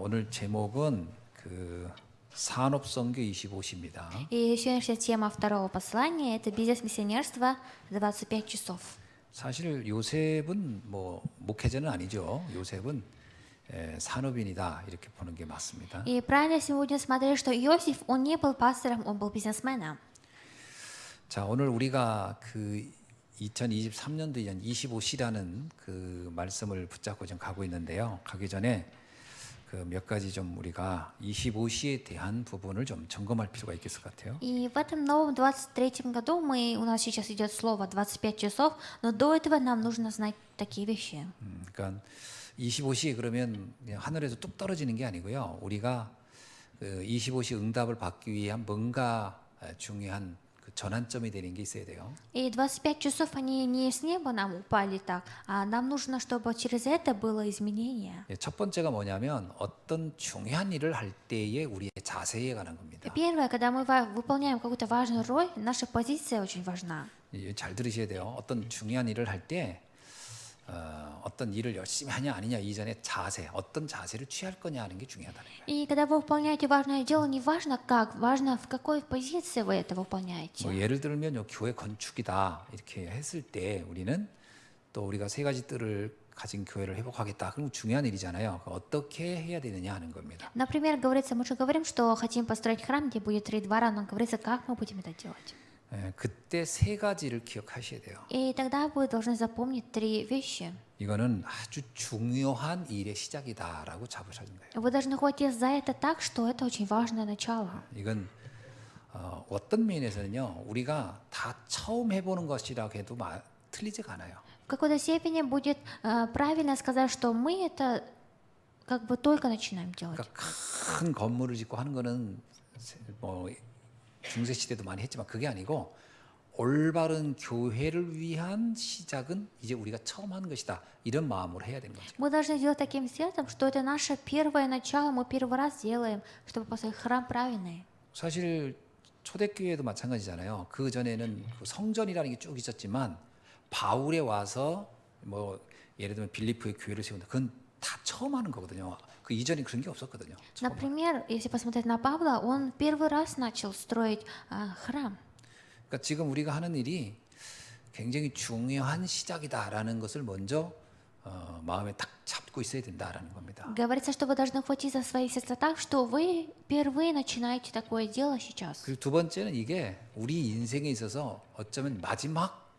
오늘 제목은 그 산업선교 25시입니다. И сегодняшняя тема второго послания – это бизнес-миссионерство 25 часов. 사실 요셉은 뭐 목회자는 아니죠. 요셉은 산업인이다 이렇게 보는 게 맞습니다. И правильно сегодня смотрели, что Иосиф, он не был пастором, он был бизнесменом. 자, 오늘 우리가 그 2023년도 25시라는 그 말씀을 붙잡고 지금 가고 있는데요. 가기 전에 그 몇 가지 좀 우리가 25시에 대한 부분을 좀 점검할 필요가 있을 것 같아요. И в этом новом 23-м году у нас сейчас идет слово 25 часов, но до этого нам нужно знать такие вещи. 그러니까 25시 그러면 그냥 하늘에서 뚝 떨어지는 게 아니고요. 우리가 그 25시 응답을 받기 위한 뭔가 중요한 그 전환점이 되는 게 있어야 돼요. И 25 часов, они не с неба нам упали так, а нам нужно, чтобы через это было изменение. 첫 번째가 뭐냐면 어떤 중요한 일을 할 때의 우리의 자세에 관한 겁니다. Первое, когда мы выполняем какую-то важную роль, наша позиция очень важна. 잘 들으셔야 돼요. 어떤 중요한 일을 할 때 어떤 일을 열심히 하냐 아니냐 이전에 자세, 어떤 자세를 취할 거냐 하는 게 중요하다는 거예요. И когда вы выполняете важное дело, не важно как, важно в какой позиции вы это выполняете. 뭐 예를 들면 요 교회 건축이다 이렇게 했을 때 우리는 또 우리가 세 가지 뜰을 가진 교회를 회복하겠다. 그럼 중요한 일이잖아요. 어떻게 해야 되느냐 하는 겁니다. Например, говорится, мы же говорим, что хотим построить храм, где будет 3 двора, но говорится, как мы будем это делать. 그때 세 가지를 기억하셔야 돼요. И тогда вы должны запомнить 3 вещи. 이거는 아주 중요한 일의 시작이다라고 잡으셔야 거예요. Вы должны хватиться за это так, что это очень важное начало. 이건 어떤 면에서는요, 우리가 다 처음 해보는 것이라고 해도 틀리지가 않아요. В какой-то степени будет правильно сказать, что мы это как бы только начинаем делать. 그러니까 큰 건물을 짓고 하는 거는 뭐 중세 시대도 많이 했지만 그게 아니고 올바른 교회를 위한 시작은 이제 우리가 처음 하는 것이다. 이런 마음으로 해야 되는 거죠. Мы должны делать таким сердцем, что это наше первое начало, мы первый раз делаем, чтобы построить храм правильный. 사실 초대교회도 마찬가지잖아요. 그 전에는 그 성전이라는 게 쭉 있었지만 바울에 와서 뭐 예를 들면 빌리프의 교회를 세운다. 그건 다 처음 하는 거거든요. 그 이전에 그런 게 없었거든요. Например, если посмотреть на Павла, он первый раз начал строить храм. 그러니까 지금 우리가 하는 일이 굉장히 중요한 시작이다라는 것을 먼저 마음에 딱 잡고 있어야 된다라는 겁니다. Говорится, что вы должны хватиться за свои сердца так, что вы впервые начинаете такое дело сейчас. 그리고 두 번째는 이게 우리 인생에 있어서 어쩌면 마지막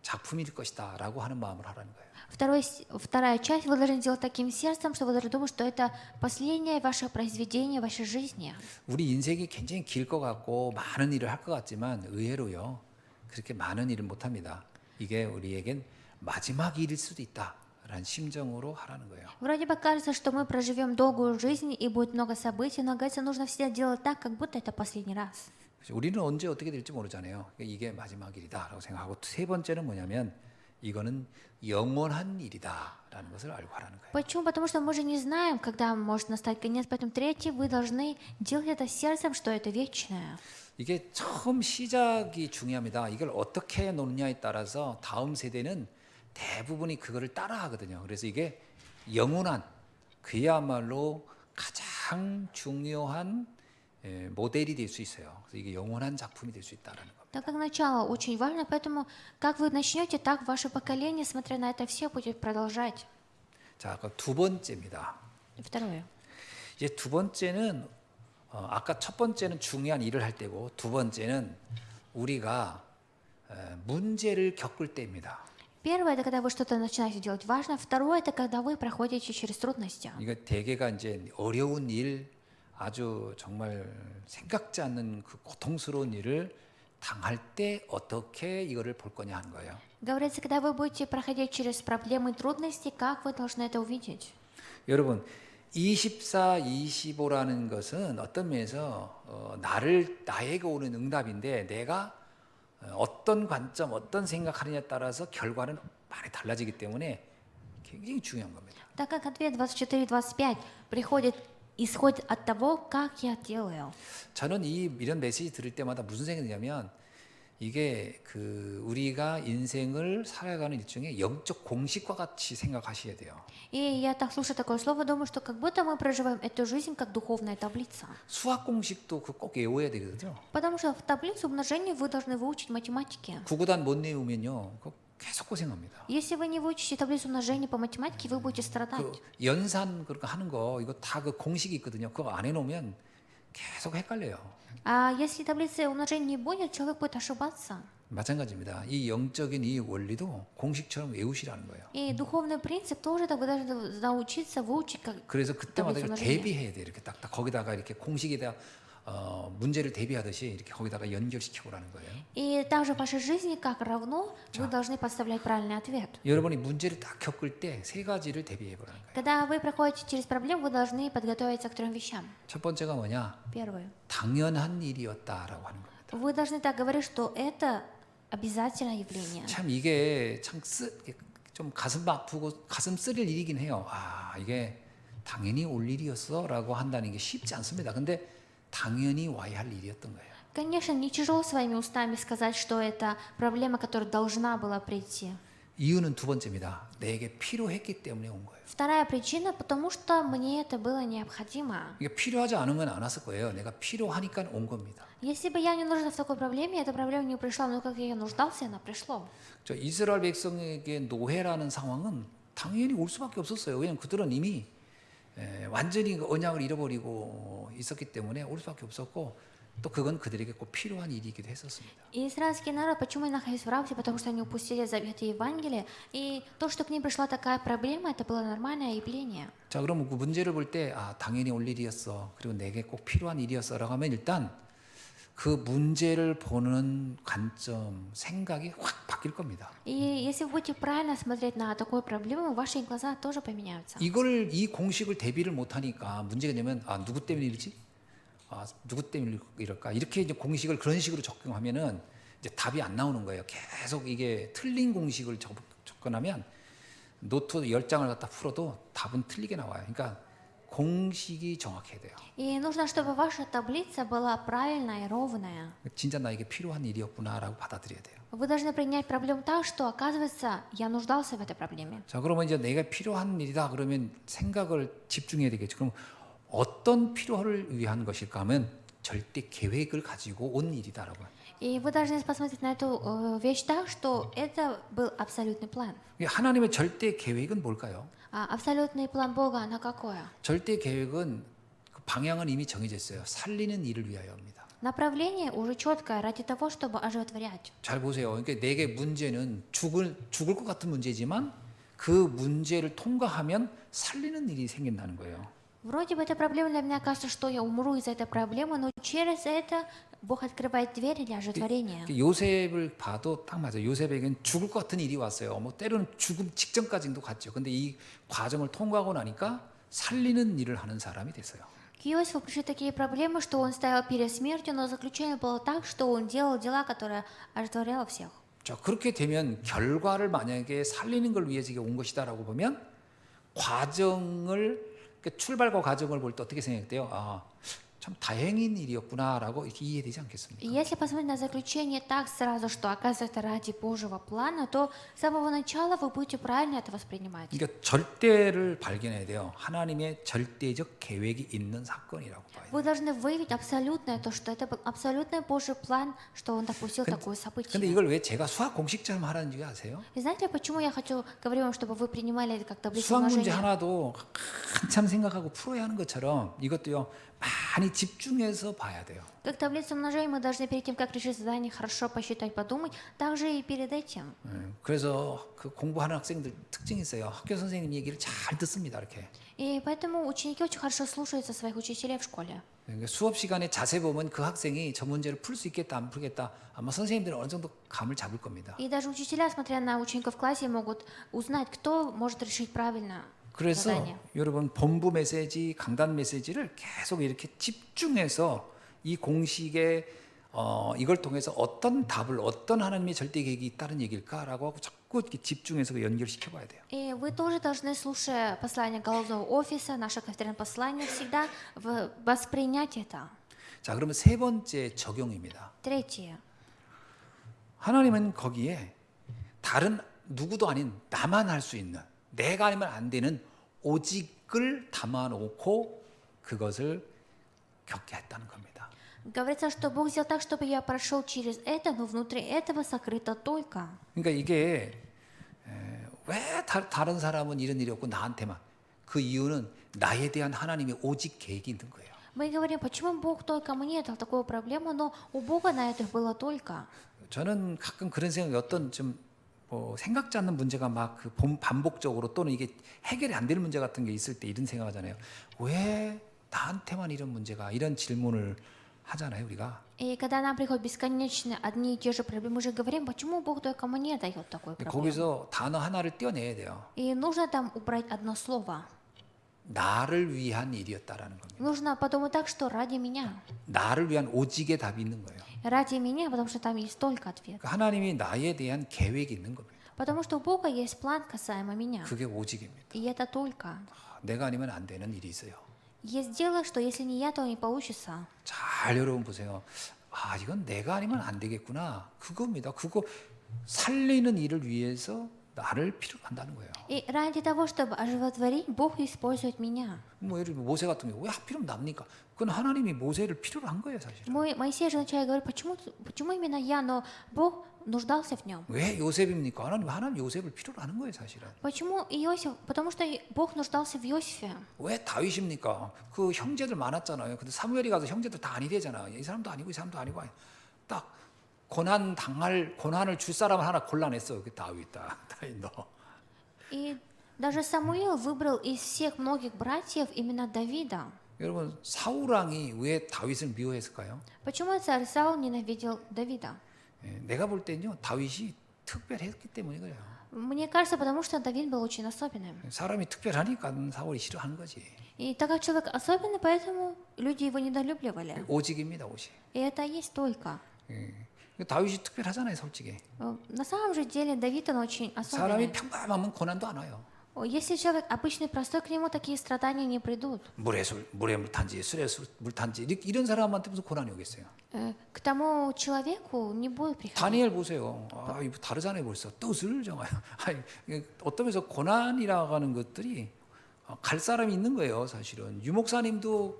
작품일 것이다라고 하는 마음을 하라는 거예요. Вторая часть вы должны делать таким сердцем, что вы должны думать, что это последнее ваше произведение в вашей жизни. 우리 인생이 굉장히 길 것 같고 많은 일을 할 것 같지만 의외로요 그렇게 많은 일을 못 합니다. 이게 우리에겐 마지막 일일 수도 있다라는 심정으로 하라는 거예요. Вроде бы кажется, что мы проживем долгую жизнь и будет много событий, но говорится, нужно всегда делать так, как будто это последний раз. 우리는 언제 어떻게 될지 모르잖아요. 이게 마지막 일이다라고 생각하고 세 번째는 뭐냐면 이거는 영원한 일이다라는 것을 알고 하라는 거예요. Почему? Потому что мы же не знаем, когда может настать конец, поэтому третье, вы должны делать это сердцем, что это вечное. 이게 처음 시작이 중요합니다. 이걸 어떻게 놓느냐에 따라서 다음 세대는 대부분이 그거를 따라하거든요. 그래서 이게 영원한 그야말로 가장 중요한 모델이 될 수 있어요. 그래서 이게 영원한 작품이 될 수 있다라는 겁니다. Так как начало очень важно, поэтому как вы начнете, так ваше поколение, смотря на это все, будет продолжать. 자, 그 두 번째입니다. Второе. 이제 두 번째는 아까 첫 번째는 중요한 일을 할 때고 두 번째는 우리가 문제를 겪을 때입니다. Первое – это когда вы что-то начинаете делать важно. Второе – это когда вы проходите через трудности. 이거 대개가 이제 어려운 일, 아주 정말 생각지 않는 그 고통스러운 일을 당할 때 어떻게 이거를 볼 거냐 하는 거예요. Говорится, когда вы будете проходить через проблемы и трудности, как вы должны это увидеть? 여러분 24, 25라는 것은 어떤 면에서 나에게 오는 응답인데 내가 어떤 관점, 어떤 생각하느냐에 따라서 결과는 많이 달라지기 때문에 굉장히 중요한 겁니다. Так как ответ 24-25 исходит от того, как я делаю. 저는 이런 메시지 들을 때마다 무슨 생각이 드냐면 이게 그 우리가 인생을 살아가는 일종의 영적 공식과 같이 생각하셔야 돼요. И я так слушаю такое слово, думаю, что как будто мы проживаем эту жизнь как духовная таблица. 수학 공식도 그 꼭 외워야 되거든요. Потому что в таблицу умножения вы должны выучить математики. 구구단 못 외우면요, 그거 계속 고생합니다. Если вы не выучите таблицу умножения по математике, вы будете страдать. 그 연산 그렇게 하는 거 이거 다 그 공식이 있거든요. 그거 안 해놓으면 계속 헷갈려요. А если таблицы умножения не будет, человек будет ошибаться. 마찬가지입니다. 이 영적인 이 원리도 공식처럼 외우시라는 거예요. И духовный принцип тоже так вы должны научиться выучить как 그래서 그때마다 таблицу 이렇게 умножения. 대비해야 돼. 이렇게 딱딱 거기다가 이렇게 공식에다 문제를 대비하듯이 이렇게 거기다가 연결시키고 라는 거예요. И также в вашей жизни, как равно, вы должны подставлять правильный ответ. 여러분이 문제를 딱 겪을 때 세 가지를 대비해 보라는 거예요. Когда вы проходите через проблему, вы должны подготовиться к 3 вещам. 첫 번째가 뭐냐? Первое. 당연한 일이었다라고 하는 겁니다. Вы должны так говорить, что это обязательное явление. 참 이게 좀 가슴 아프고 가슴 쓰릴 일이긴 해요. 아, 이게 당연히 올 일이었어라고 한다는 게 쉽지 않습니다. 근데 당연히 와야 할 일이었던 거예요. Конечно, не тяжело своими устами сказать, что это проблема, которая должна была прийти. 이유는 두 번째입니다. 내게 필요했기 때문에 온 거예요. Вторая причина, потому что мне это было необходимо. 이게 필요하지 않으면 안 왔을 거예요. 내가 필요하니까 온 겁니다. Если бы я не нужна в такой проблеме, эта проблема не пришла, но как я нуждался, она пришла. 저 이스라엘 백성에게 노예라는 상황은 당연히 올 수밖에 없었어요. 왜냐하면 그들은 이미 완전히 그 언약을 잃어버리고 있었기 때문에 올 수밖에 없었고 또 그건 그들에게 꼭 필요한 일이기도 했었습니다. И израильский народ, почему они находились в рабстве? Потому что они упустили завет и Евангелие. И то, что к ним пришла такая проблема, это было нормальное явление. 자, 그러면 그 문제를 볼 때 당연히 올 일이었어. 그리고 내게 꼭 필요한 일이었어라고 하면 일단 그 문제를 보는 관점, 생각이 확 바뀔 겁니다. И если вы будете правильно смотреть на такую проблему, ваши глаза тоже поменяются. 이 공식을 대비를 못 하니까 문제가 되면 누구 때문에 이러지? 누구 때문에 이럴까? 이렇게 이제 공식을 그런 식으로 접근하면은 이제 답이 안 나오는 거예요. 계속 이게 틀린 공식을 접근하면 노트 10장을 갖다 풀어도 답은 틀리게 나와요. 그러니까 공식이 정확해야 돼요. И нужно, чтобы ваша таблица была правильная и ровная. 진짜 나에게 필요한 일이었구나라고 받아들여야 돼요. Вы должны принять проблему так, что, оказывается, я нуждался в этой проблеме. 자, 그러면 이제 내가 필요한 일이다 그러면 생각을 집중해야 되겠죠. 그럼 어떤 필요를 위한 것일까 하면 절대 계획을 가지고 온 일이다라고 해요. И вы должны посмотреть на эту вещь так, что это был абсолютный план. 하나님의 절대 계획은 뭘까요? А абсолютный план Бога, она какое? 절대 계획은 그 방향은 이미 정해져 있어요. 살리는 일을 위하여입니다. Направление уже четкое ради того, чтобы оживотворять. 잘 보세요. 그러니까 내게 문제는 죽을 것 같은 문제지만 그 문제를 통과하면 살리는 일이 생긴다는 거예요. Вроде бы эта проблема для меня кажется, что я умру из-за этой проблемы, но через это Бог открывает двери для оживотворения. 요셉을 봐도 딱 맞아요. 요셉에겐 죽을 것 같은 일이 왔어요. 뭐 때로는 죽음 직전까지도 갔죠. 근데 이 과정을 통과하고 나니까 살리는 일을 하는 사람이 됐어요. К Иосифу пришли такие проблемы, что он стоял перед смертью, но заключение было так, что он делал дела, которые оживотворяло всех. 자, 그렇게 되면 결과를 만약에 살리는 걸 위해서 이게 온 것이다라고 보면 과정을 출발과 과정을 볼 때 어떻게 생각돼요? 참 다행인 일이었구나라고 이렇게 이해되지 않겠습니까? И если посмотреть на заключение так сразу, что оказывается ради Божьего плана, то с самого начала вы будете правильно это воспринимать. 그러니까 절대를 발견해야 돼요. 하나님의 절대적 계획이 있는 사건이라고 봐요. Вы должны выявить абсолютное, то, что это был абсолютный Божий план, что Он допустил такое 근데 событие. 이걸 왜 제가 수학 공식처럼 하라는지 아세요? И знаете, почему я говорю вам, чтобы вы принимали это как таблицу 수학 문제 умножения? 하나도 한참 생각하고 풀어야 하는 것처럼 이것도요 많이 집중해서 봐야 돼요. Как таблицу умножения мы должны перед тем, как решить задание, хорошо посчитать, подумать, также и перед этим. 그래서 그 공부하는 학생들 특징이 있어요. 학교 선생님 얘기를 잘 듣습니다. 이렇게. И поэтому ученики очень хорошо слушаются своих учителей в школе. 그러니까 수업 시간에 자세 보면 그 학생이 저 문제를 풀 수 있겠다 안 풀겠다 아마 선생님들은 어느 정도 감을 잡을 겁니다. И даже учителя, смотря на учеников в классе, могут узнать, кто может решить правильно 그래서 задание. 여러분 본부 메시지, 강단 메시지를 계속 이렇게 집중해서 이 공식에 이걸 통해서 어떤 답을 어떤 하나님의 절대 계획이 있다는 얘기일까라고 하고 자꾸 이렇게 집중해서 연결시켜 봐야 돼요. И вы тоже должны, слушая послание головного офиса, наше конференц послание, всегда воспринять это. 자, 그러면 세 번째 적용입니다. Третье. 하나님은 거기에 다른 누구도 아닌 나만 할 수 있는, 내가 아니면 안 되는 오직을 담아놓고 그것을 겪게 했다는 겁니다. Говорится, что Бог сделал так, чтобы я прошел через это, но внутри этого сокрыто только. 그러니까 이게 왜 다른 사람은 이런 일이 없고 나한테만, 그 이유는 나에 대한 하나님의 오직 계획이 있는 거예요. Мы говорим, почему Бог только мне дал такую проблему, но у Бога на это было только. 저는 가끔 그런 생각이, 어떤 좀 생각지 않는 문제가 막 그 반복적으로, 또는 이게 해결이 안 되는 문제 같은 게 있을 때 이런 생각하잖아요. 왜 나한테만 이런 문제가, 이런 질문을 하잖아요, 우리가. И когда нам приходят бесконечно одни и те же проблемы, мы же говорим, почему Бог только мне дает такую проблему. 거기서 단어 하나를 떼어내야 돼요. И нужно там убрать одно слово. 나를 위한 일이었다라는 겁니다. Нужно подумать так, что ради меня. 나를 위한 오직의 답이 있는 거예요. Ради меня, потому что там есть только ответ. 그러니까 하나님이 나에 대한 계획이 있는 겁니다. Потому что у Бога есть план касаемо меня. 그게 오직입니다. И это только. 내가 아니면 안 되는 일이 있어요. Есть дело, что если не я, то не получится. 잘 여러분 보세요. 아, 이건 내가 아니면 안 되겠구나. 그겁니다. 그거 살리는 일을 위해서 나를 필요로 한다는 거예요. И ради того, чтобы оживотворить, Бог использует меня. 뭐 예를 들면 모세 같은 경우 왜 하필이면 납니까? 그건 하나님이 모세를 필요로 한 거예요, 사실. Моисей же вначале говорит, почему именно я, но Бог нуждался в нем. 왜 요셉입니까? 하나님 요셉을 필요로 하는 거예요, 사실은. Почему Иосиф? Потому что Бог нуждался в Иосифе. 왜 다윗입니까? 그 형제들 많았잖아요. 근데 사무엘이 가서 형제들 다 아니래잖아. 이 사람도 아니고 이 사람도 아니고, 딱 고난을 줄 사람을 하나 골라냈어. 그 다윗 너. И даже Самуил выбрал из всех многих братьев именно Давида. 여러분, 사울 왕이 왜 다윗을 미워했을까요? Почему царь Саул ненавидел Давида? 내가 볼 때는요, 다윗이 특별했기 때문에 그래요. Мне кажется, потому что Давид был очень особенным. 사람이 특별하니까 사울이 싫어하는 거지. И так как человек особенный, поэтому люди его недолюбливали. 오직입니다, 오직. И это есть только. 다윗이 특별하잖아요, 솔직히. На самом же деле Давид, он очень 사람이 особенный. 평범하면 고난도 안 와요. Если человек обычный, простой, к нему такие страдания не придут. 물에 물 탄지, 술에 물 탄지, 이런 사람한테 무슨 고난이 오겠어요? К тому человеку не будет приходить. 다니엘 보세요. 아, 이거 다르잖아요, 벌써. 뜻을 정하요. 아니, 어떤 면에서 고난이라고 하는 것들이 갈 사람이 있는 거예요, 사실은. 유 목사님도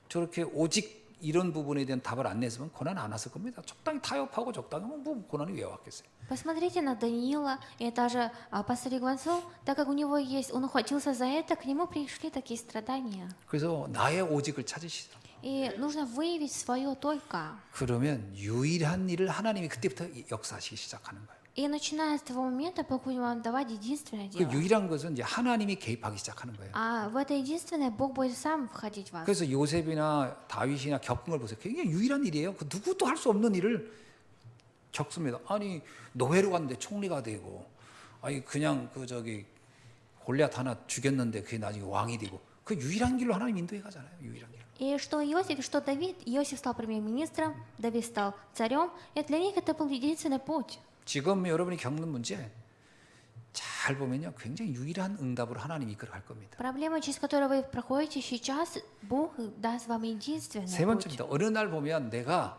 저렇게 오직 이런 부분에 대한 답을 안 냈으면 고난 안 왔을 겁니다. 적당히 타협하고 적당히 뭐 고난이 왜 왔겠어요? Посмотрите на Даниила и даже пастор Игвансу, так как у него есть, он ухватился за это, к нему пришли такие страдания. 그래서 나의 오직을 찾으시죠. И нужно выявить свое только. 그러면 유일한 일을 하나님이 그때부터 역사하시기 시작하는 거예요. И начиная с того момента, Бог будет вам давать единственное 그 дело. 유일한 것은 이제 하나님이 개입하기 시작하는 거예요. А в это единственное Бог будет сам входить в вас. 그래서 요셉이나 다윗이나 겪은 걸 보세요. 굉장히 유일한 일이에요. 그 누구도 할 수 없는 일을 겪습니다. 아니, 노예로 갔는데 총리가 되고, 아니 그냥 골리앗 하나 죽였는데 그게 나중에 왕이 되고, 그 유일한 길로 하나님 인도해 가잖아요. 유일한 길. И что Иосиф, и что Давид, Иосиф стал премьер-министром, Давид стал царем, и для них это был единственный путь. 지금 여러분이 겪는 문제 잘 보면요, 굉장히 유일한 응답으로 하나님이 이끌어갈 겁니다. Проблема, через которую вы проходите сейчас, Бог даст вам единственный 세 путь. 번째입니다. 어느 날 보면 내가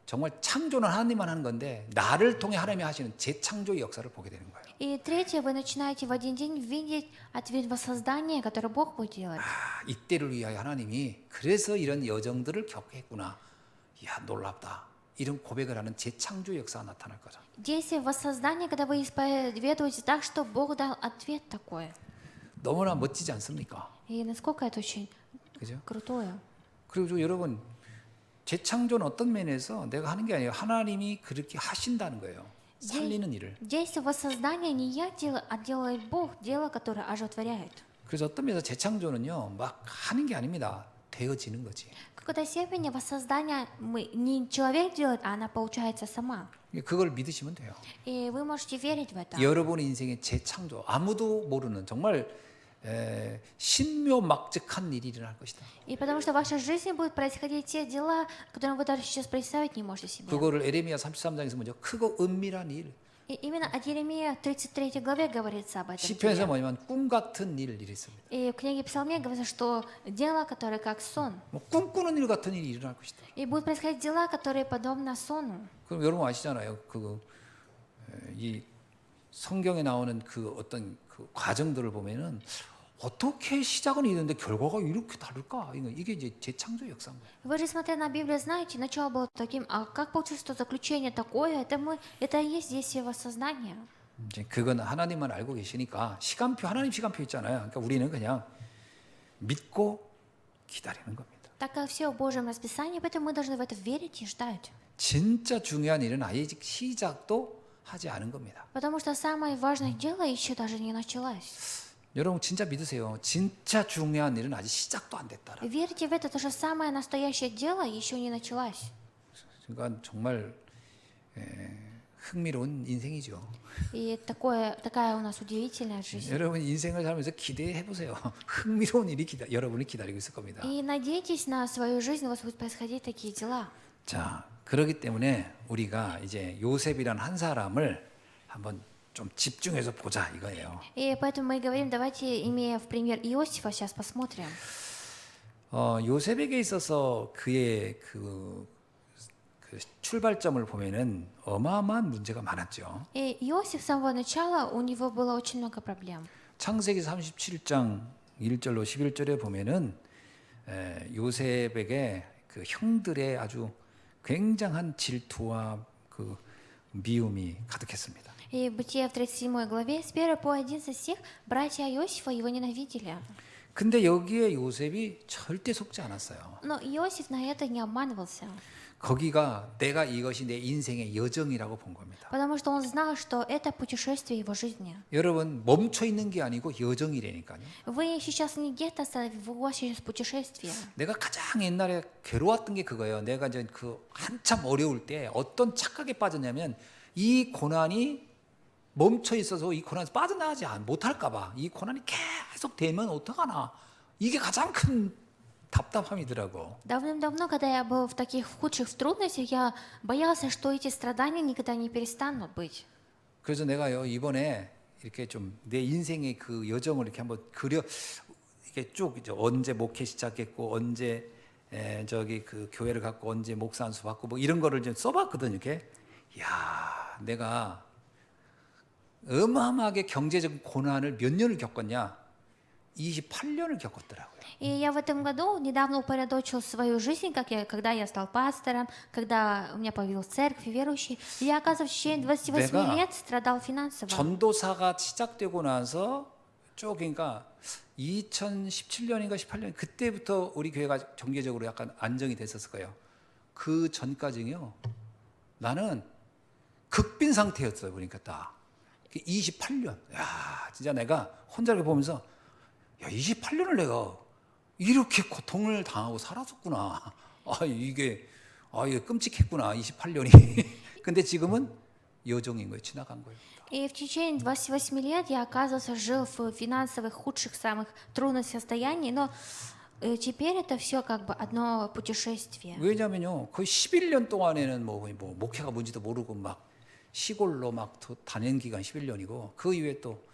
정말 창조는 하나님만 하는 건데 나를 통해 하나님이 하시는 재창조의 역사를 보게 되는 거예요. И третье, вы начинаете в один день видеть ответ воссоздания, который Бог будет делать. 아, 이때를 위하여 하나님이 그래서 이런 여정들을 겪게 했구나. 이야, 놀랍다. 이런 고백을 하는 재창조 역사가 나타날 거죠. Действие воссоздания, когда вы исповедуете так, что Бог дал ответ такой. 너무나 멋지지 않습니까? И насколько это очень 그죠? крутое. 그리고 여러분, 재창조는 어떤 면에서 내가 하는 게 아니에요. 하나님이 그렇게 하신다는 거예요. 살리는 일을. Действие воссоздания не я делаю, а делает Бог, дело, которое оживотворяет. 그래서 어떤 면에서 재창조는요, 막 하는 게 아닙니다. 되어지는 거지. В какой-то степени воссоздание не человек делает, а она получается сама. 그걸 믿으시면 돼요. И вы можете верить в это. 여러분의 인생의 재창조, 아무도 모르는 정말 신묘막측한 일이 일어날 것이다. И потому что в вашей жизни будут происходить те дела, которые вы даже сейчас представить не можете себе. 그거를 에레미야 33장에서 먼저 크고 은밀한 일, И именно от Еремея 33 главе говорится об этом 시편에서 деле. 뭐냐면 꿈 같은 일 이랬습니다. И в книге Псалмей говорится, что дело, которое как сон. 뭐 꿈꾸는 일 같은 일이 일어날 것이다. И будут происходить дела, которые подобны сону. 그럼 여러분 아시잖아요. 이 성경에 나오는 그 어떤 그 과정들을 보면은 어떻게 시작은 이랬는데 결과가 이렇게 다를까? 이게 이제 재창조 역사인 거예요. Вы же, смотря на Библию, знаете, начало было таким, а как получилось, что заключение такое? Это и есть действие воссознания. 이제 그건 하나님만 알고 계시니까 하나님 시간표 있잖아요. 그러니까 우리는 그냥 믿고 기다리는 겁니다. Так как все в Божьем расписании, поэтому мы должны в это верить и ждать. 진짜 중요한 일은 아직 시작도 하지 않은 겁니다. Потому что самое важное дело еще даже не началось. 여러분 진짜 믿으세요. 진짜 중요한 일은 아직 시작도 안 됐다. Верьте в это, то, что самое настоящее дело еще не началось. 그러니까 정말 흥미로운 인생이죠. И такая у нас удивительная жизнь. 여러분 인생을 살면서 기대해 보세요. 흥미로운 일이 여러분을 기다리고 있을 겁니다. И надейтесь на свою жизнь, у вас будут происходить такие дела. 자, 그렇기 때문에 우리가 이제 요셉이란 한 사람을 한번 좀 집중해서 보자 이거예요. И поэтому мы говорим, давайте, имея в пример Иосифа, сейчас посмотрим. 요셉에게 있어서 그의 그 출발점을 보면은 어마어마한 문제가 많았죠. И Иосиф с самого начала, у него было очень много проблем. 창세기 37장 1절로 11절에 보면은 요셉에게 그 형들의 아주 굉장한 질투와 그 미움이 가득했습니다. И в Бытие в 37 главе, с 1 по 11 стих, братья Иосифа его ненавидели. 근데 여기에 요셉이 절대 속지 않았어요. Но Иосиф на это не обманывался, 거기가 내가 이것이 내 인생의 여정이라고 본 겁니다. потому что он знал, что это путешествие его жизни. 여러분 멈춰 있는 게 아니고 여정이라니까요. Вы сейчас не где-то остановились, у вас сейчас путешествие. 내가 가장 옛날에 괴로웠던 게 그거예요. 내가 이제 그 한참 어려울 때 어떤 착각에 빠졌냐면 이 고난이 멈춰 있어서 이 고난에서 빠져나가지 못할까 봐. 이 고난이 계속 되면 어떡하나. 이게 가장 큰 답답함이더라고. Давным-давно, когда я был в таких худших трудностях, я боялся, что эти страдания никогда не перестанут быть. 그래서 내가요 이번에 이렇게 좀 내 인생의 그 여정을 이렇게 한번 이게 쭉 이제 언제 목회 시작했고 언제 저기 그 교회를 갖고 언제 목사 안수 받고 뭐 이런 거를 좀 써봤거든 이렇게. 야, 내가 어마어마하게 경제적 고난을 몇 년을 겪었냐? 28년을 겪었더라고요. И я в этом году недавно упорядочил свою жизнь, когда я стал пастором, когда у меня появилась церковь и верующие. И я, оказывается, в течение 28 내가 лет страдал финансово. 전도사가 시작되고 나서 쭉 그러니까 2017년인가 18년 그때부터 우리 교회가 정계적으로 약간 안정이 됐었을 거예요. 그 전까지요. 나는 극빈 상태였어요. 보니까 딱 28년. 야, 진짜 내가 혼자 이렇게 보면서 야, 28년을 내가 이렇게 고통을 당하고 살았었구나. 이게 끔찍했구나. 28년이. 근데 지금은 여정인 거예요. 지나간 거예요. И в течение 28 лет я, оказывается, жил в финансовых худших, самых трудных состояниях, но теперь это все как бы одно путешествие. 왜냐면요. 거의 11년 동안에는 뭐 목회가 뭔지도 모르고 막 시골로 막 다닌 기간 11년이고 그 이후에 또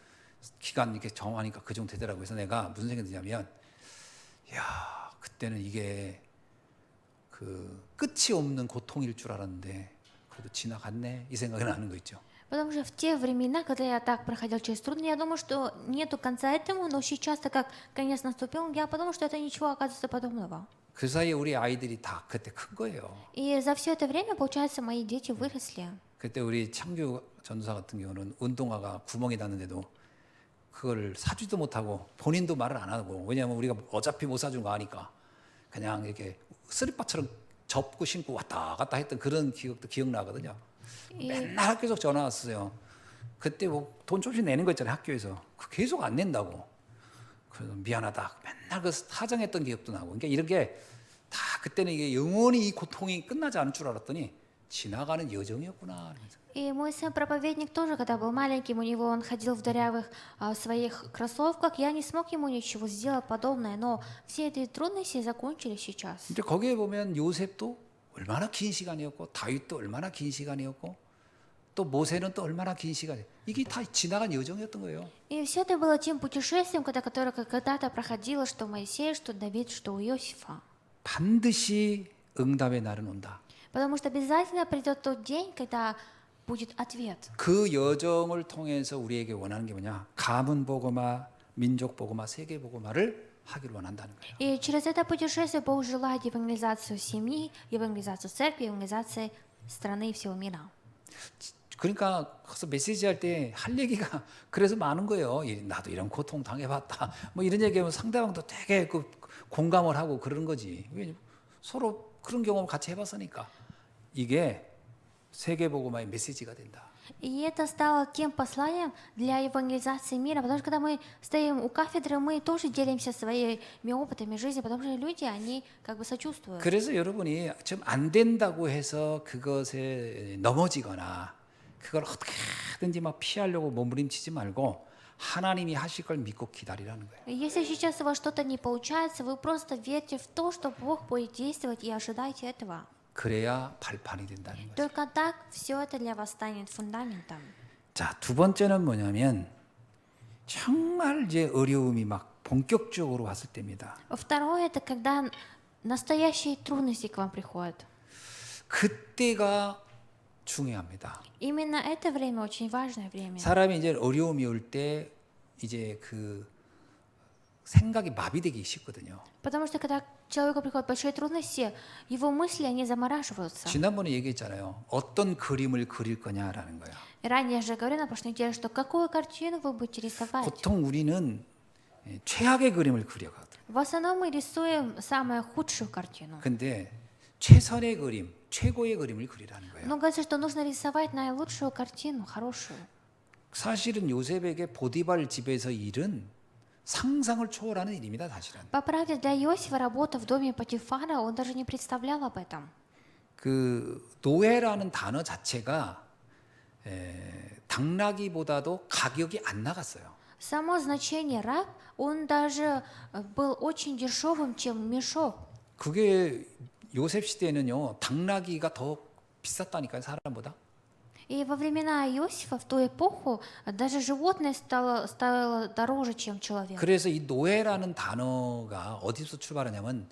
기간 이렇게 정하니까 그 정도 되더라고요. 그래서 내가 무슨 생각이 드냐면 야, 그때는 이게 그 끝이 없는 고통일 줄 알았는데 그래도 지나갔네. 이 생각이 나는 거 있죠. Потому что в те времена, когда я так проходил через трудности, я думаю, что нету конца этому, но сейчас, так как конец наступил, я подумал, что это ничего, оказывается, подобного. 그 사이에 우리 아이들이 다 그때 큰 거예요. И за все это время, получается, мои дети выросли. 그때 우리 창규 전도사 같은 경우는 운동화가 구멍이 났는데도 그걸 사주지도 못하고 본인도 말을 안 하고 왜냐하면 우리가 어차피 못 사준 거 아니까 그냥 이렇게 쓰리빠처럼 접고 신고 왔다 갔다 했던 그런 기억도 기억나거든요. 맨날 학교에서 전화 왔어요. 그때 뭐 돈 조금씩 내는 거 있잖아요. 학교에서. 그 계속 안 낸다고. 그래서 미안하다. 맨날 그 사정했던 기억도 나고. 그러니까 이런 게 다 그때는 이게 영원히 이 고통이 끝나지 않을 줄 알았더니 지나가는 여정이었구나. И мой сын-проповедник тоже, когда был маленьким, он ходил в дырявых своих кроссовках, я не смог ему ничего сделать подобное, но все эти трудности закончились сейчас. 이제 거기에 보면 요셉도 얼마나 긴 시간이었고 다윗도 얼마나 긴 시간이었고 또 모세는 또 얼마나 긴 시간, 이게 다 지나간 여정이었던 거예요. И все это было тем путешествием, которое когда-то проходило, что Моисей, что Давид, что у Иосифа. 반드시 응답의 날은 온다. Потому что обязательно придет тот день, когда будет ответ. 그 여정을 통해서 우리에게 원하는 게 뭐냐? 가문 복음화, 민족 복음화, 세계 복음화를 하기를 원한다는 거예요. И через это путешествие Бог желает евангелизацию семьи, евангелизацию церкви, евангелизации страны и всего мира. 그러니까 그래서 메시지 할 때 할 얘기가 그래서 많은 거예요. 나도 이런 고통 당해봤다. 뭐 이런 얘기하면 상대방도 되게 그 공감을 하고 그러는 거지. 서로 그런 경험을 같이 해봤으니까 이게 세계복음화의 메시지가 된다. И это стало тем посланием для евангелизации мира, потому что когда мы стоим у кафедры, мы тоже делимся своими опытами жизни, потому что люди, они как бы сочувствуют. 그래서 여러분이 좀 안 된다고 해서 그것에 넘어지거나 그걸 어떻게든지 막 피하려고 몸부림치지 말고 하나님이 하실 걸 믿고 기다리라는 거예요. Если сейчас у вас что-то не получается, вы просто верьте в то, что Бог будет действовать, и ожидайте этого. 그래야 발판이 된다는 거죠. Только так все это для вас станет фундаментом. 자, 두 번째는 뭐냐면 정말 이제 어려움이 막 본격적으로 왔을 때입니다. Второе, это когда настоящие трудности к вам приходят. 그때가 중요합니다. Именно это время очень важное время. 사람이 이제 어려움이 올 때 이제 그 생각이 마비되기 쉽거든요. Потому что когда человеку приходят большие трудности, его мысли, они замораживаются. 지난번에 얘기했잖아요. 어떤 그림을 그릴 거냐라는 거예요. И ранее я же говорила на прошлой неделе, что какую картину вы будете рисовать. 보통 우리는 최악의 그림을 그려거든. В основном мы рисуем самую худшую картину. 근데 최선의 그림, 최고의 그림을 그리라는 거예요. Но говорится, что нужно рисовать наилучшую картину, хорошую. 사실은 요셉에게 보디발 집에서 일은 상상을 초월하는 일입니다, 사실은. По правде, для Иосифа работа в доме Патифара, он даже не представлял об этом. 그 노예라는 단어 자체가 당나귀보다도 가격이 안 나갔어요. Само значение раб, он даже был очень дешевым, чем мешок. 그게 요셉 시대에는요, 당나귀가 더 비쌌다니까요, 사람보다. И во времена Иосифа, в ту эпоху, даже животное стоило дороже, чем человек. 그래서 이 노예라는 단어가 어디서 출발하냐면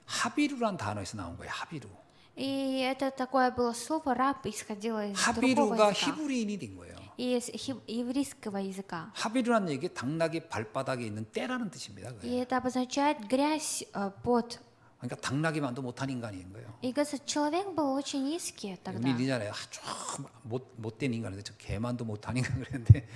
하비루라는 단어에서 나온 거예요. 하비루. И это такое было слово «раб» исходило из другого 하비루가 языка, 히브리인이 된 거예요. из еврейского языка. 하비루라는 얘기 당나귀 발바닥에 있는 때라는 뜻입니다. И 그게. это обозначает грязь под. 그러니까 당나귀만도 못한 인간인 거예요. И говорится, человек был очень низкий тогда. 밀리잖아요. 좀 못된 인간인데 저 개만도 못한 인간 그랬는데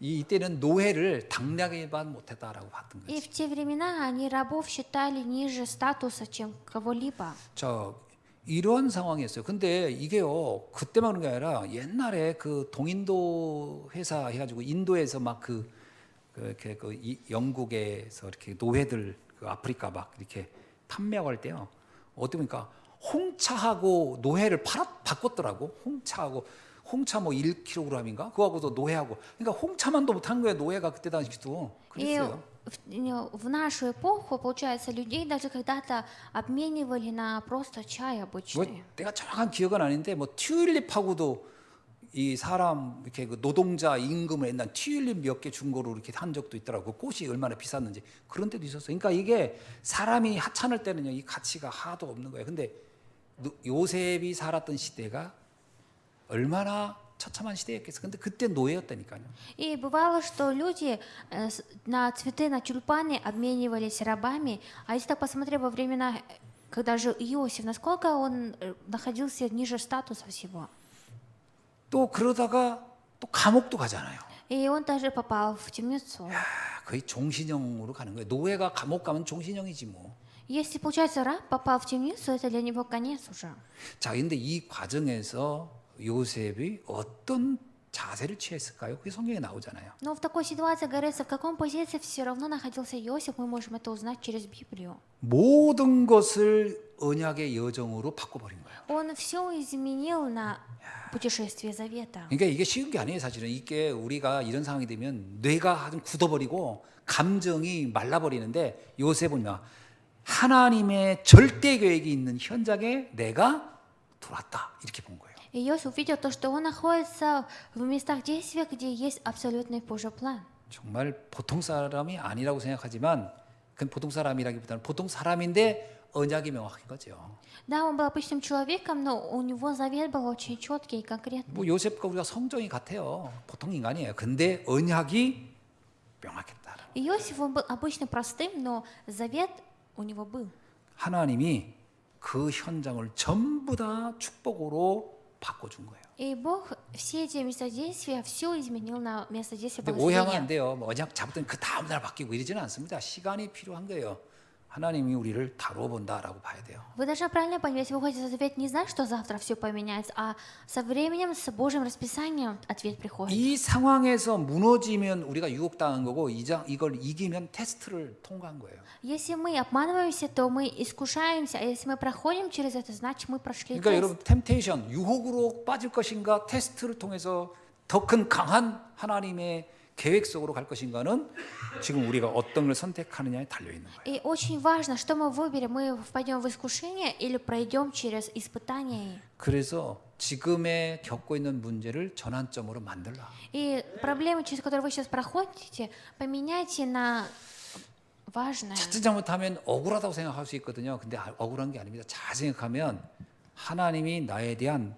이때는 노예를 당나귀만 못했다라고 봤던 И 거지. в те времена они рабов считали ниже статуса, чем кого-либо. 저 이런 상황이었어요. 근데 이게요 그때만 그런 게 아니라 옛날에 그 동인도 회사 해가지고 인도에서 막 영국에서 이렇게 노예들 그 아프리카 막 이렇게 판매하고 할 때요. 어떻게 보니까 홍차하고 노예를 바꿨더라고. 홍차 뭐 1kg인가? 그거하고도 노예하고. 그러니까 홍차만도 못한 거예요. 노예가 그때 당시도. И 그랬어요. в нашу эпоху, получается, людей даже когда-то обменивали на просто чай 뭐 обычный. 내가 정확한 기억은 아닌데 뭐 튤립하고도 이 사람 이렇게 그 노동자 임금을 옛날 튤립 몇 개 준 거로 이렇게 한 적도 있더라고. 꽃이 얼마나 비쌌는지 그런 때도 있었어요. 그러니까 이게 사람이 하찮을 때는요 이 가치가 하나도 없는 거예요. 근데 요셉이 살았던 시대가 얼마나 처참한 시대였겠어. 근데 그때 노예였다니까요. И бывало, что люди на цветы, на тюльпаны обменивались рабами. А если так посмотреть во времена, когда жил Иосиф, насколько он находился ниже статуса всего. 또 그러다가 또 감옥도 가잖아요. И он даже попал в темницу. 거의 종신형으로 가는 거예요. 노예가 감옥 가면 종신형이지 뭐. Если, получается, раб попал в темницу, это для него конец уже. 자, 근데 이 과정에서 요셉이 어떤 자세를 취했을까요? 그게 성경에 나오잖아요. Но в такой ситуации говорится, в каком позиции все равно находился Иосиф, мы можем это узнать через Библию. 모든 것을 언약의 여정으로 바꿔버린 거예요. Он все изменил на путешествие завета. 그러니까 이게 쉬운 게 아니에요, 사실은. 이게 우리가 이런 상황이 되면 뇌가 좀 굳어버리고 감정이 말라버리는데 요셉은 하나님의 절대 계획이 있는 현장에 내가 들어왔다 이렇게 본 거예요. И Иосиф увидел то, что он находится в местах действия, где есть абсолютный Божий план. 정말 보통 사람이 아니라고 생각하지만 그건 보통 사람이라기보다는 보통 사람인데 언약이 명확한 거죠. Да, он был обычным человеком, но у него завет был очень четкий и конкретный. 뭐 요셉과 우리가 성정이 같아요. 보통 인간이에요. 근데 언약이 명확했다. Иосиф, он был обычно простым, но завет у него был. 하나님이 그 현장을 전부 다 축복으로 바꿔준 거예요. И Бог все эти местодействия, все изменил на местодействие 근데 오해하면 안 благословения. 돼요. 뭐 언약 잡았더니 그 다음 날 바뀌고 이러지는 않습니다. 시간이 필요한 거예요. 하나님이 우리를 다루어 본다라고 봐야 돼요. Вы должны правильно понять, если вы уходите за завет, не значит, что завтра все поменяется, а со временем, с Божьим расписанием ответ приходит. 이 상황에서 무너지면 우리가 유혹당한 거고 이걸 이기면 테스트를 통과한 거예요. Если мы обманываемся, то мы искушаемся, а если мы проходим через это, значит, мы прошли 그러니까 тест. 여러분 템테이션 유혹으로 빠질 것인가 테스트를 통해서 더 큰 강한 하나님의 계획 속으로 갈 것인가는 지금 우리가 어떤 걸 선택하느냐에 달려 있는 거예요. И очень важно, что мы выберем, мы впадем в искушение или пройдем через испытания. 그래서 지금에 겪고 있는 문제를 전환점으로 만들라. И проблемы, через которые вы сейчас проходите, поменяйте на важное. 자칫 잘못하면 억울하다고 생각할 수 있거든요. 근데 억울한 게 아닙니다. 잘 생각하면 하나님이 나에 대한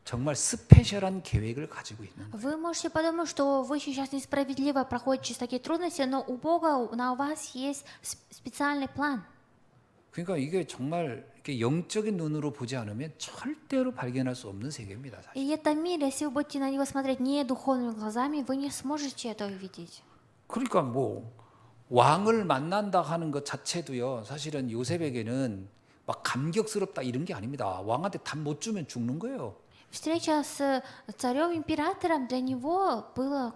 정말 스페셜한 계획을 가지고 있는 거예요. Вы можете подумать, что вы сейчас несправедливо проходите через такие трудности, но у Бога на вас есть специальный план. 그러니까 이게 정말 이렇게 영적인 눈으로 보지 않으면 절대로 발견할 수 없는 세계입니다. 사실. И это мир, если вы будете на него смотреть не духовными глазами, вы не сможете это увидеть. 그러니까 뭐 왕을 만난다 하는 것 자체도요. 사실은 요셉에게는 막 감격스럽다 이런 게 아닙니다. 왕한테 답 못 주면 죽는 거예요. Встреча с царем-императором для него было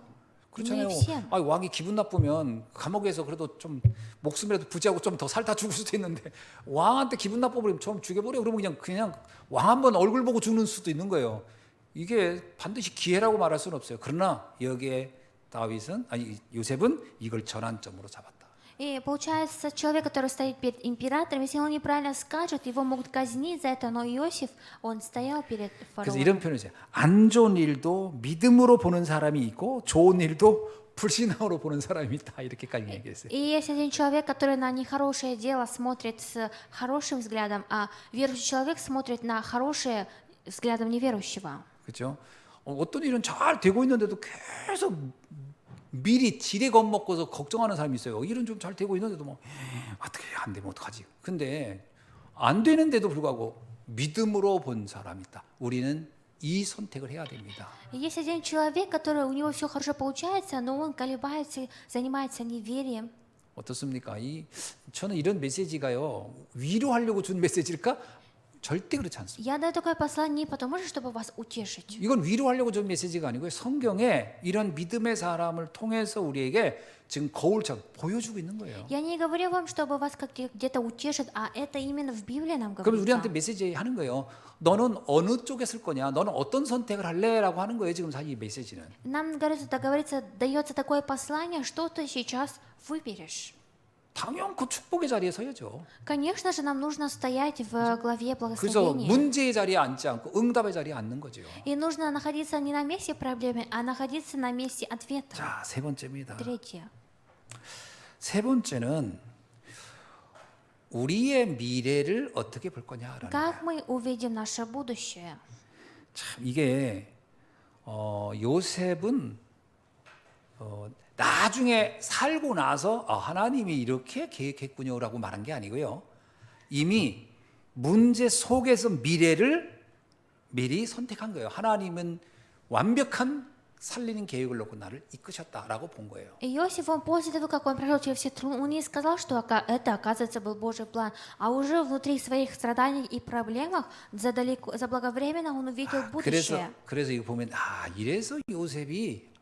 그렇잖아요. не всем. 아, 왕이 기분 나쁘면 감옥에서 그래도 좀 목숨이라도 부지하고 좀 더 살다 죽을 수도 있는데 왕한테 기분 나빠버리면 좀 죽여버려. 그러면 그냥 왕 한번 얼굴 보고 죽는 수도 있는 거예요. 이게 반드시 기회라고 말할 수는 없어요. 그러나 여기에 요셉은 이걸 전환점으로 잡았다. И получается, человек, который стоит перед императором, если он неправильно скажет, его могут казнить за это, но Иосиф, он стоял перед 그래서 фараоном. 이런 표현을 써요. 안 좋은 일도 믿음으로 보는 사람이 있고 좋은 일도 불신앙으로 보는 사람이 있다. 이렇게까지 얘기했어요. И есть один человек, который на нехорошее дело смотрит с хорошим взглядом, а верующий человек смотрит на хорошее взглядом неверующего. 그렇죠? 어떤 일은 잘 되고 있는데도 계속 미리 지레 겁먹고서 걱정하는 사람이 있어요. 일은 좀 잘 되고 있는데도 뭐 어떻게 안 되면 어떡하지? 근데 안 되는데도 불구하고 믿음으로 본 사람이 있다. 우리는 이 선택을 해야 됩니다. Есть один человек, который у него все хорошо получается, но он колебается, занимается неверием. 어떻습니까? 저는 이런 메시지가요. 위로하려고 준 메시지일까? 절대 그렇지 않습니다. Я даю такое послание не потому, чтобы вас утешить. 이건 위로하려고 준 메시지가 아니고요. 성경에 이런 믿음의 사람을 통해서 우리에게 지금 거울처럼 보여주고 있는 거예요. Я не говорю вам, чтобы вас где-то утешит, а это именно в Библии нам 그럼 우리한테 говорится. 메시지 하는 거예요. 너는 어느 쪽에 쓸 거냐? 너는 어떤 선택을 할래?라고 하는 거예요. 지금 사실 이 메시지는. Нам говорится, дается такое послание, что ты сейчас выберешь. 당연 그 축복의 자리에 서야죠. Конечно же, нам нужно стоять в главе 그래서 благословения. 문제의 자리에 앉지 않고 응답의 자리에 앉는 거죠. И нужно находиться не на месте проблемы, а находиться на месте ответа. 자, 세 번째입니다. Третье. 세 번째는 우리의 미래를 어떻게 볼 거냐라는 거예요. Как мы увидим наше будущее? 참 이게 요셉은 나중에 살고 나서 하나님이 이렇게 계획했군요라고 말한 게 아니고요. 이미 문제 속에서 미래를 미리 선택한 거예요. 하나님은 완벽한 살리는 계획을 놓고 на를 이끄셨다라고 본 거예요. Иосиф, он после того, как он прошел через все трудности, он не сказал, что это, оказывается, был Божий план, а уже внутри своих страданий и проблемах заблаговременно он увидел будущее. 그래서 이거 보면 이래서 요셉이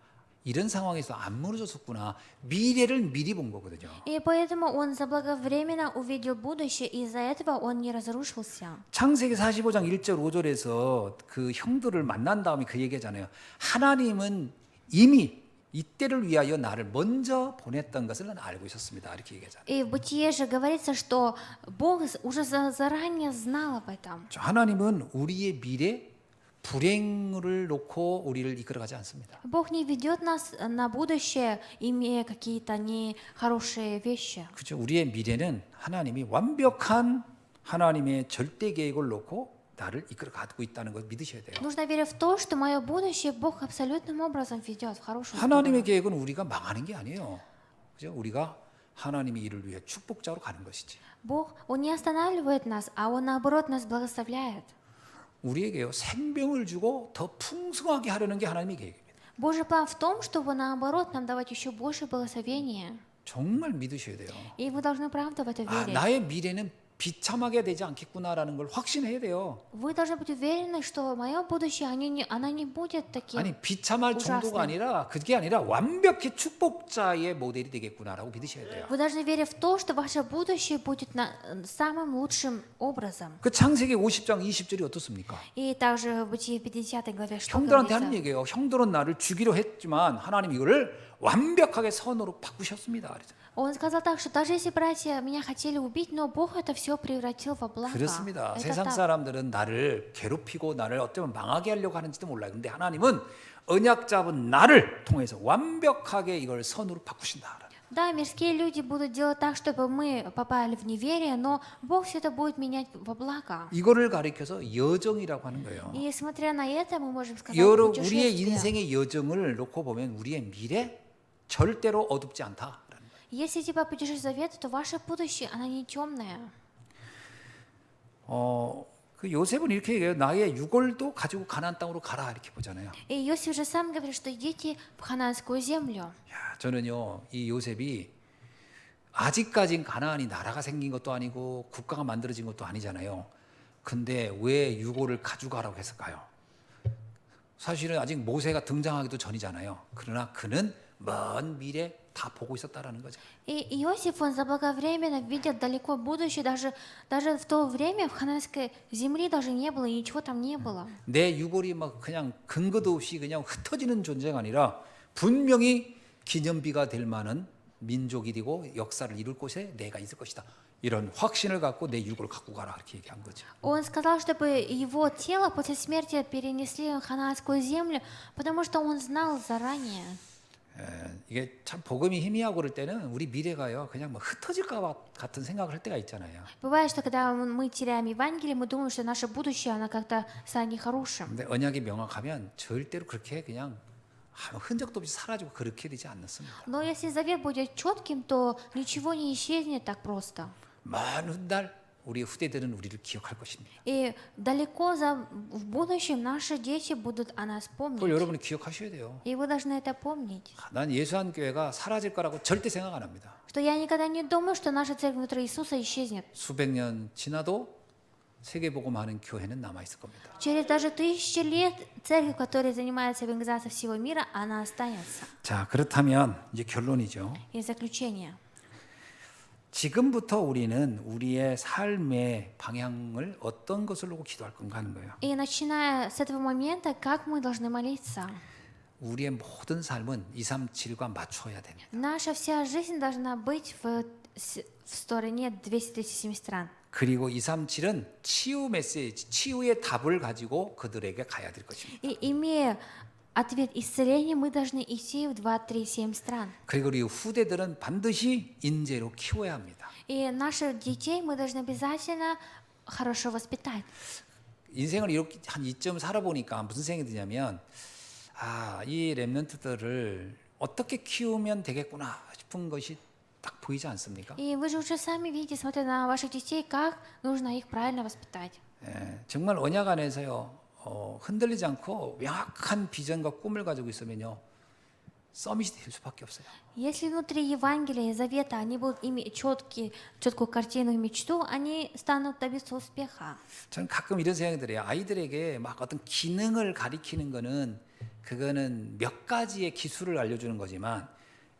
이런 상황에서 안 무너졌었구나. 미래를 미리 본 거거든요. И поэтому он заблаговременно увидел будущее, и из-за этого он не разрушился. 창세기 45장 1절 5절에서 그 형들을 만난 다음에 그 얘기하잖아요. 하나님은 이미 이때를 위하여 나를 먼저 보냈던 것을 난 알고 있었습니다. 이렇게 얘기하잖아요. И в Бытие же говорится, что Бог уже заранее знал об этом. 하나님은 우리의 미래 불행을 놓고 우리를 이끌어가지 않습니다. Бог не ведет нас на будущее, имея какие-то нехорошие вещи. 그렇죠. 우리의 미래는 하나님이 완벽한 하나님의 절대 계획을 놓고 나를 이끌어가고 있다는 걸 믿으셔야 돼요. Нужно верить в то, что мое будущее Бог абсолютным образом ведет в хорошую 하나님의 сторону. 계획은 우리가 망하는 게 아니에요. 그죠? 우리가 하나님의 일을 위해 축복자로 가는 것이지. Бог, Он не останавливает нас, а Он наоборот нас благословляет. 우리에게요 생명을 주고 더 풍성하게 하려는 게 하나님의 계획입니다. Божий план в том, чтобы наоборот нам давать еще больше благословения. 정말 믿으셔야 돼요. И вы должны правда в это 아, верить. 나의 미래는 비참하게 되지 않겠구나라는 걸 확신해야 돼요. Вы должны быть уверены, что мое будущее, оно не будет таким. 아니 비참할 정도가 ужасным. 아니라 그게 아니라 완벽히 축복자의 모델이 되겠구나라고 믿으셔야 돼요. Вы должны верить в то, что ваше будущее будет самым лучшим образом. 그 창세기 50장 20절이 어떻습니까? И также в Бытие 50 главе что 형들한테 하는 говорится? 얘기예요. 형들은 나를 죽이려 했지만 하나님 이거를 완벽하게 선으로 바꾸셨습니다. 그랬잖아요. Он сказал так, что даже если братья меня хотели убить, но Бог это все превратил во благо. 그렇습니다. Это 세상 так. 사람들은 나를 괴롭히고 나를 어쩌면 망하게 하려고 하는지도 몰라요. 근데 하나님은 언약 잡은 나를 통해서 완벽하게 이걸 선으로 바꾸신다. Да, мирские люди будут делать так, чтобы мы попали в неверие, но Бог все это будет менять во благо. 이거를 가리켜서 여정이라고 하는 거예요. И смотря на это, мы можем сказать 여러 우리의 путешествие. 인생의 여정을 놓고 보면 우리의 미래 절대로 어둡지 않다. Если типа путешествие завета, то ваше будущее, оно не темное. 그 요셉은 이렇게 얘기해요. 나의 유골도 가지고 가나안 땅으로 가라 이렇게 보잖아요. И Иосиф же сам говорит, что идите в хананскую землю. 야, 저는요 이 요셉이 아직까진 가나안이 나라가 생긴 것도 아니고 국가가 만들어진 것도 아니잖아요. 근데 왜 유골을 가져가라고 했을까요? 사실은 아직 모세가 등장하기도 전이잖아요. 그러나 그는 먼 미래 다 보고 있었다라는 거죠. И Иосиф, он заблаговременно видел далеко будущее, даже в то время в хананской земле даже не было, и ничего там не было. 내 유골이 막 그냥 근거도 없이 그냥 흩어지는 존재가 아니라 분명히 기념비가 될 만한 민족이 되고 역사를 이룰 곳에 내가 있을 것이다. 이런 확신을 갖고 내 유골을 갖고 가라 이렇게 얘기한 거죠. Он сказал, чтобы его тело после смерти перенесли в хананскую землю, потому что он знал заранее. 이게 참 복음이 희미하고 그럴 때는 우리 미래가요 그냥 뭐 흩어질까 같은 생각을 할 때가 있잖아요. Бывает, что когда мы теряем Евангелие, мы думаем, что наше будущее, оно как-то станет нехорошим. 근데 언약이 명확하면 절대로 그렇게 그냥 아무 흔적도 없이 사라지고 그렇게 되지 않습니다. Но если завет будет четким, то ничего не исчезнет так просто. 먼 훗날 우리 후대들은 우리를 기억할 것입니다. И далеко в будущем наши дети будут о нас 그걸 помнить. 여러분이 기억하셔야 돼요. И вы должны это помнить. 난 예수한 교회가 사라질 거라고 절대 생각 안 합니다. Что я никогда не думаю, что наша церковь внутри Иисуса исчезнет. 수백 년 지나도 세계복음하는 교회는 남아 있을 겁니다. Через даже 1000 лет церковь, которая занимается евангелизацией всего мира, она останется. 자, 그렇다면 이제 결론이죠. И заключение. 지금부터 우리는 우리의 삶의 방향을 어떤 것을 놓고 기도할 건가 하는 거예요. И начиная с этого момента, как мы должны молиться? 우리의 모든 삶은 237과 맞춰야 됩니다. Наша вся жизнь должна быть в стороне 237 стран. 그리고 237은 치유 메시지, 치유의 답을 가지고 그들에게 가야 될 것입니다. И имея ответ исцеления, мы должны идти в 237 стран. 그리고 우리 후대들은 반드시 인재로 키워야 합니다. И наших детей мы должны обязательно хорошо воспитать. 인생을 이렇게 한 이쯤 살아보니까 무슨 생각이 드냐면 이 렘넌트들을 어떻게 키우면 되겠구나 싶은 것이 딱 보이지 않습니까? И вы же уже сами видите, смотря на ваших детей, как нужно их правильно воспитать. 정말 언약 안에서요 흔들리지 않고 명확한 비전과 꿈을 가지고 있으면요 서밋이 될 수밖에 없어요. Если внутри Евангелия и Завета они будут иметь четкую картину и мечту, они станут добиться успеха. 저는 가끔 이런 생각이 들어요. 아이들에게 막 어떤 기능을 가리키는 거는 그거는 몇 가지의 기술을 알려주는 거지만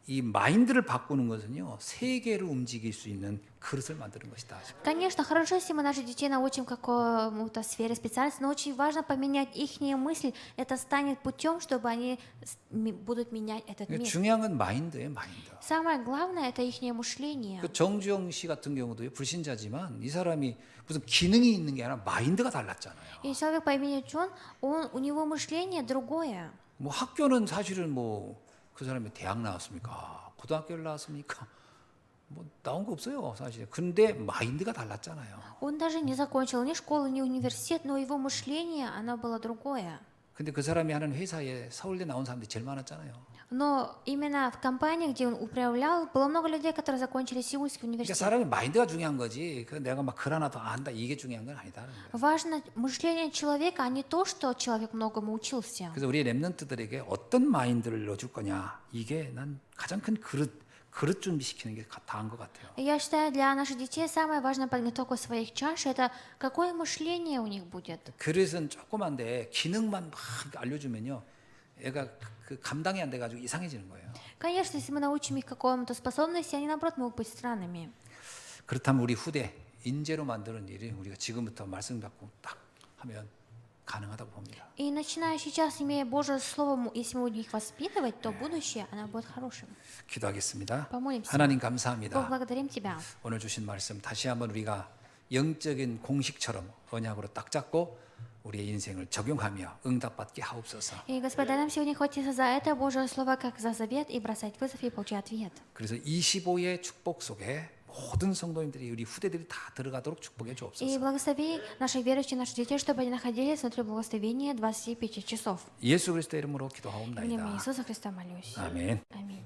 이 마인드를 바꾸는 것은요 세계를 움직일 수 있는 그릇을 만드는 것이다. Конечно, хорошо, если мы наших детей научим какому-то сфере специальности, но очень важно поменять их мысль. Это станет путем, чтобы они будут менять этот мир. 중요한 건 마인드예요, 마인드. Самое главное это их мышление. 그 정주영 씨 같은 경우도 불신자지만 이 사람이 무슨 기능이 있는 게 아니라 마인드가 달랐잖아요. И человек по имени Джон, у него мышление другое. 뭐 학교는 사실은 뭐 그 사람이 대학 나왔습니까? 고등학교를 나왔습니까? 뭐 나온 거 없어요, 사실. 근데 마인드가 달랐잖아요. Он даже не закончил ни школу, ни университет, но его мышление, оно было другое. 근데 그 사람이 하는 회사에 서울대 나온 사람들이 제일 많았잖아요. Но именно в компании, где он управлял, было много людей, которые закончили Сеульский 그러니까 университет. 사람이 마인드가 중요한 거지. 그 내가 막 글 하나 더 안다 이게 중요한 건 아니다는 거예요. Важно мышление человека, а не то, что человек многому учился. 그래서 우리 랩런트들에게 어떤 마인드를 넣어줄 거냐 이게 난 가장 큰 그릇 준비시키는 게 다한 것 같아요. И я считаю, для наших детей самое важное подготовка своих чаш – это какое мышление у них будет. 그릇은 조그만데 기능만 막 알려주면요, 애가 그 감당이 안 돼가지고 이상해지는 거예요. Конечно, если мы научим их какому-то способности, они, наоборот, могут быть странными. 그렇다면 우리 후대 인재로 만드는 일이 우리가 지금부터 말씀 갖고 딱 하면 가능하다고 봅니다. И начиная сейчас, имея Божье Слово, если мы будем их воспитывать, то будущее, оно будет хорошим. 기도하겠습니다. Помолимся. 하나님 Бог, 감사합니다. благодарим Тебя. 오늘 주신 말씀 다시 한번 우리가 영적인 공식처럼 언약으로 딱 잡고 우리의 인생을 적용하며 응답받게 하옵소서. И, Господа, нам сегодня хватится за это Божье Слово, как за завет, и бросать вызов, и получать ответ. 그래서 25의 축복 속에 모든 성도님들이 우리 후대들이 다 들어가도록 축복해 И 주옵소서. благослови наших верующих, наших детей, чтобы они находились внутри благословения 25 часов. 예수 그리스도의 이름으로 В имя 기도하옵나이다. Иисуса Христа молюсь. 아멘. Аминь.